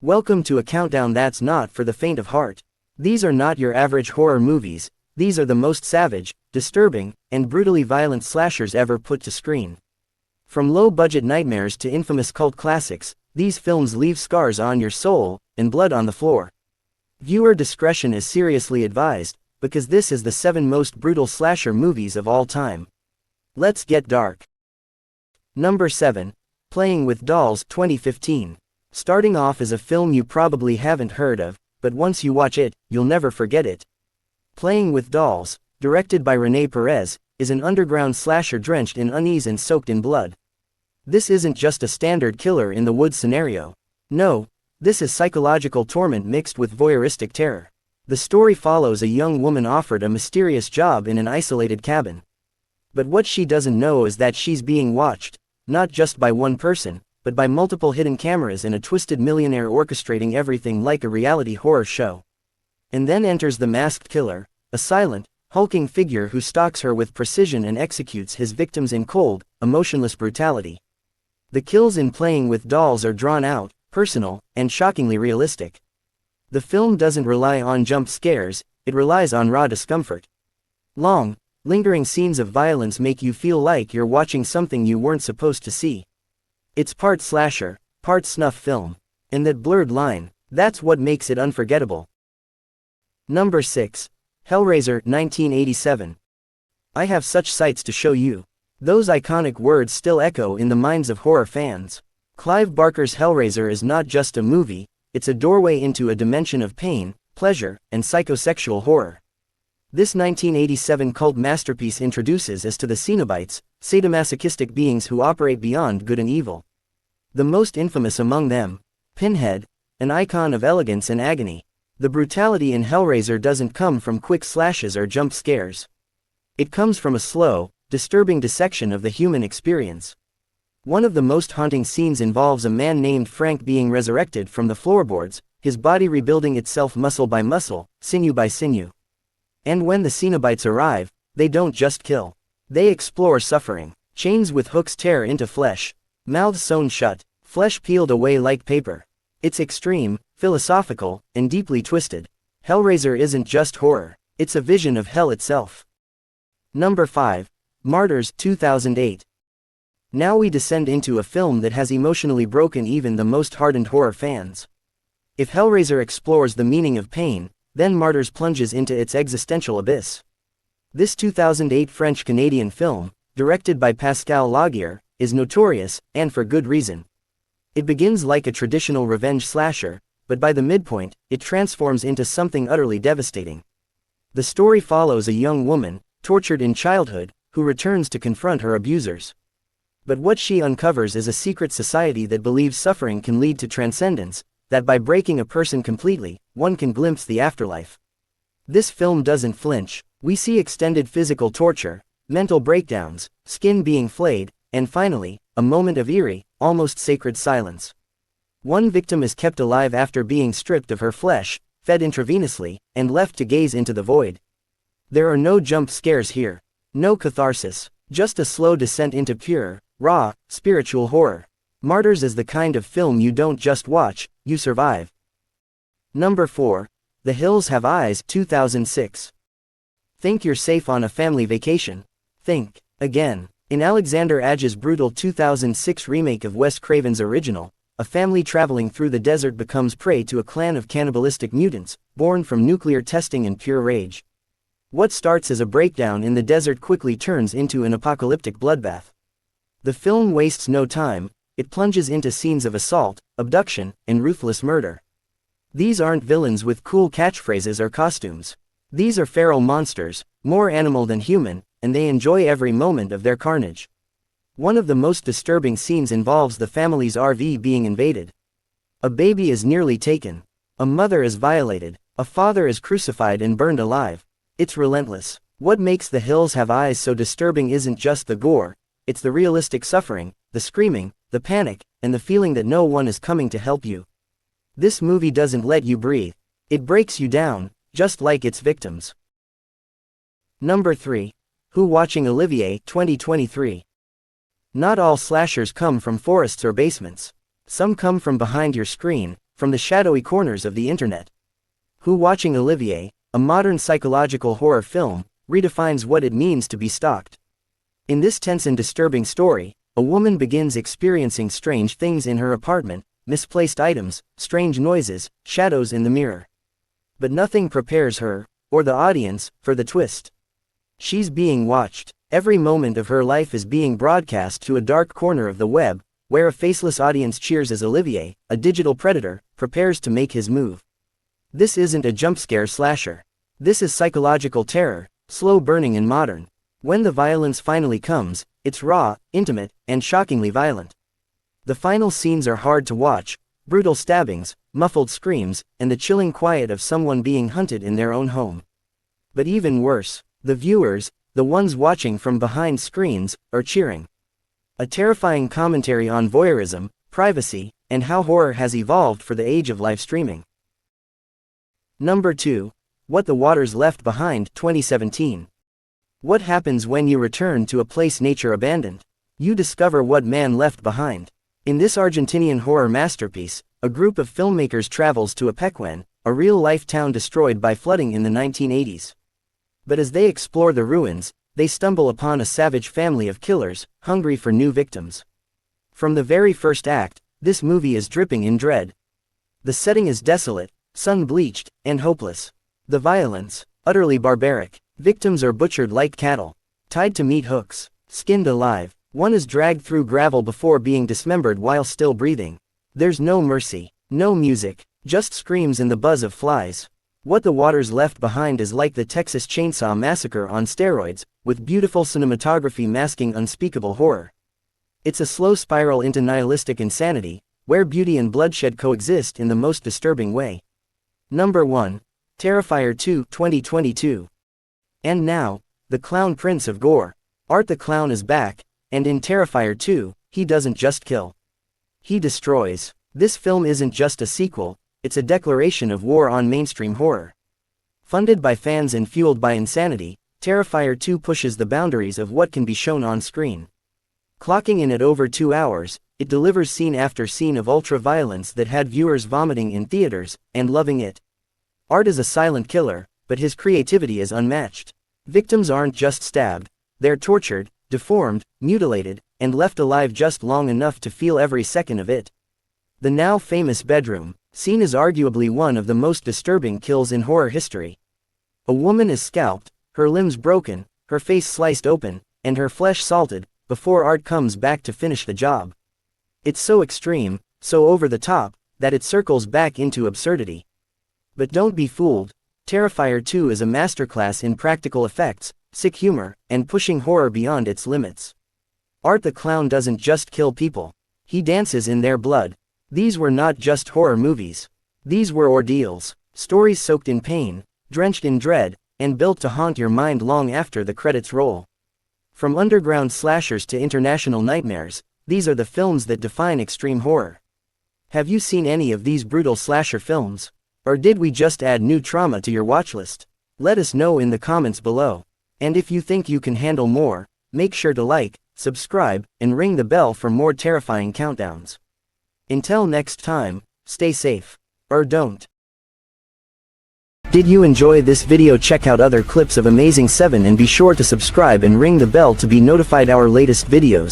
Welcome to a countdown that's not for the faint of heart. These are not your average horror movies, these are the most savage, disturbing, and brutally violent slashers ever put to screen. From low-budget nightmares to infamous cult classics, these films leave scars on your soul, and blood on the floor. Viewer discretion is seriously advised, because this is the 7 most brutal slasher movies of all time. Let's get dark. Number 7. Playing with Dolls, 2015. Starting off as a film you probably haven't heard of, but once you watch it, you'll never forget it. Playing with Dolls, directed by René Perez, is an underground slasher drenched in unease and soaked in blood. This isn't just a standard killer in the woods scenario. No, this is psychological torment mixed with voyeuristic terror. The story follows a young woman offered a mysterious job in an isolated cabin. But what she doesn't know is that she's being watched, not just by one person, but by multiple hidden cameras and a twisted millionaire orchestrating everything like a reality horror show. And then enters the masked killer, a silent, hulking figure who stalks her with precision and executes his victims in cold, emotionless brutality. The kills in Playing with Dolls are drawn out, personal, and shockingly realistic. The film doesn't rely on jump scares, it relies on raw discomfort. Long, lingering scenes of violence make you feel like you're watching something you weren't supposed to see. It's part slasher, part snuff film. And that blurred line, that's what makes it unforgettable. Number 6. Hellraiser, 1987. I have such sights to show you. Those iconic words still echo in the minds of horror fans. Clive Barker's Hellraiser is not just a movie, it's a doorway into a dimension of pain, pleasure, and psychosexual horror. This 1987 cult masterpiece introduces us to the Cenobites, sadomasochistic beings who operate beyond good and evil. The most infamous among them, Pinhead, an icon of elegance and agony. The brutality in Hellraiser doesn't come from quick slashes or jump scares. It comes from a slow, disturbing dissection of the human experience. One of the most haunting scenes involves a man named Frank being resurrected from the floorboards, his body rebuilding itself muscle by muscle, sinew by sinew. And when the Cenobites arrive, they don't just kill. They explore suffering. Chains with hooks tear into flesh. Mouths sewn shut. Flesh peeled away like paper. It's extreme, philosophical, and deeply twisted. Hellraiser isn't just horror. It's a vision of hell itself. Number 5. Martyrs, 2008. Now we descend into a film that has emotionally broken even the most hardened horror fans. If Hellraiser explores the meaning of pain, then Martyrs plunges into its existential abyss. This 2008 French-Canadian film, directed by Pascal Laugier, is notorious, and for good reason. It begins like a traditional revenge slasher, but by the midpoint, it transforms into something utterly devastating. The story follows a young woman, tortured in childhood, who returns to confront her abusers. But what she uncovers is a secret society that believes suffering can lead to transcendence, that by breaking a person completely, one can glimpse the afterlife. This film doesn't flinch. We see extended physical torture, mental breakdowns, skin being flayed, and finally, a moment of eerie, almost sacred silence. One victim is kept alive after being stripped of her flesh, fed intravenously, and left to gaze into the void. There are no jump scares here. No catharsis. Just a slow descent into pure, raw, spiritual horror. Martyrs is the kind of film you don't just watch, you survive. Number 4. The Hills Have Eyes, 2006. Think you're safe on a family vacation? Think again. In Alexander Aja's brutal 2006 remake of Wes Craven's original, a family traveling through the desert becomes prey to a clan of cannibalistic mutants, born from nuclear testing and pure rage. What starts as a breakdown in the desert quickly turns into an apocalyptic bloodbath. The film wastes no time. It plunges into scenes of assault, abduction, and ruthless murder. These aren't villains with cool catchphrases or costumes. These are feral monsters, more animal than human, and they enjoy every moment of their carnage. One of the most disturbing scenes involves the family's RV being invaded. A baby is nearly taken. A mother is violated. A father is crucified and burned alive. It's relentless. What makes The Hills Have Eyes so disturbing isn't just the gore, it's the realistic suffering, the screaming, the panic, and the feeling that no one is coming to help you. This movie doesn't let you breathe. It breaks you down, just like its victims. Number 3. Who Watching Olivier, 2023. Not all slashers come from forests or basements. Some come from behind your screen, from the shadowy corners of the internet. Who Watching Olivier, a modern psychological horror film, redefines what it means to be stalked. In this tense and disturbing story, a woman begins experiencing strange things in her apartment, misplaced items, strange noises, shadows in the mirror. But nothing prepares her, or the audience, for the twist. She's being watched. Every moment of her life is being broadcast to a dark corner of the web, where a faceless audience cheers as Olivier, a digital predator, prepares to make his move. This isn't a jump-scare slasher. This is psychological terror, slow burning and modern. When the violence finally comes, it's raw, intimate, and shockingly violent. The final scenes are hard to watch: brutal stabbings, muffled screams, and the chilling quiet of someone being hunted in their own home. But even worse, the viewers, the ones watching from behind screens, are cheering. A terrifying commentary on voyeurism, privacy, and how horror has evolved for the age of live streaming. Number 2. What the Waters Left Behind, 2017. What happens when you return to a place nature abandoned? You discover what man left behind. In this Argentinian horror masterpiece, a group of filmmakers travels to Apecuén, a real-life town destroyed by flooding in the 1980s. But as they explore the ruins, they stumble upon a savage family of killers, hungry for new victims. From the very first act, this movie is dripping in dread. The setting is desolate, sun-bleached, and hopeless. The violence, utterly barbaric. Victims are butchered like cattle, tied to meat hooks, skinned alive. One is dragged through gravel before being dismembered while still breathing. There's no mercy, no music, just screams and the buzz of flies. What the Waters Left Behind is like the Texas Chainsaw Massacre on steroids, with beautiful cinematography masking unspeakable horror. It's a slow spiral into nihilistic insanity, where beauty and bloodshed coexist in the most disturbing way. Number 1. Terrifier 2, 2022. And now, the Clown Prince of Gore. Art the Clown is back, and in Terrifier 2, he doesn't just kill. He destroys. This film isn't just a sequel, it's a declaration of war on mainstream horror. Funded by fans and fueled by insanity, Terrifier 2 pushes the boundaries of what can be shown on screen. Clocking in at over 2 hours, it delivers scene after scene of ultra-violence that had viewers vomiting in theaters, and loving it. Art is a silent killer, but his creativity is unmatched. Victims aren't just stabbed, they're tortured, deformed, mutilated, and left alive just long enough to feel every second of it. The now famous bedroom scene is arguably one of the most disturbing kills in horror history. A woman is scalped, her limbs broken, her face sliced open, and her flesh salted, before Art comes back to finish the job. It's so extreme, so over the top, that it circles back into absurdity. But don't be fooled. Terrifier 2 is a masterclass in practical effects, sick humor, and pushing horror beyond its limits. Art the Clown doesn't just kill people. He dances in their blood. These were not just horror movies. These were ordeals, stories soaked in pain, drenched in dread, and built to haunt your mind long after the credits roll. From underground slashers to international nightmares, these are the films that define extreme horror. Have you seen any of these brutal slasher films? Or did we just add new trauma to your watchlist? Let us know in the comments below. And if you think you can handle more, make sure to like, subscribe, and ring the bell for more terrifying countdowns. Until next time, stay safe. Or don't. Did you enjoy this video? Check out other clips of Amazing 7 and be sure to subscribe and ring the bell to be notified our latest videos.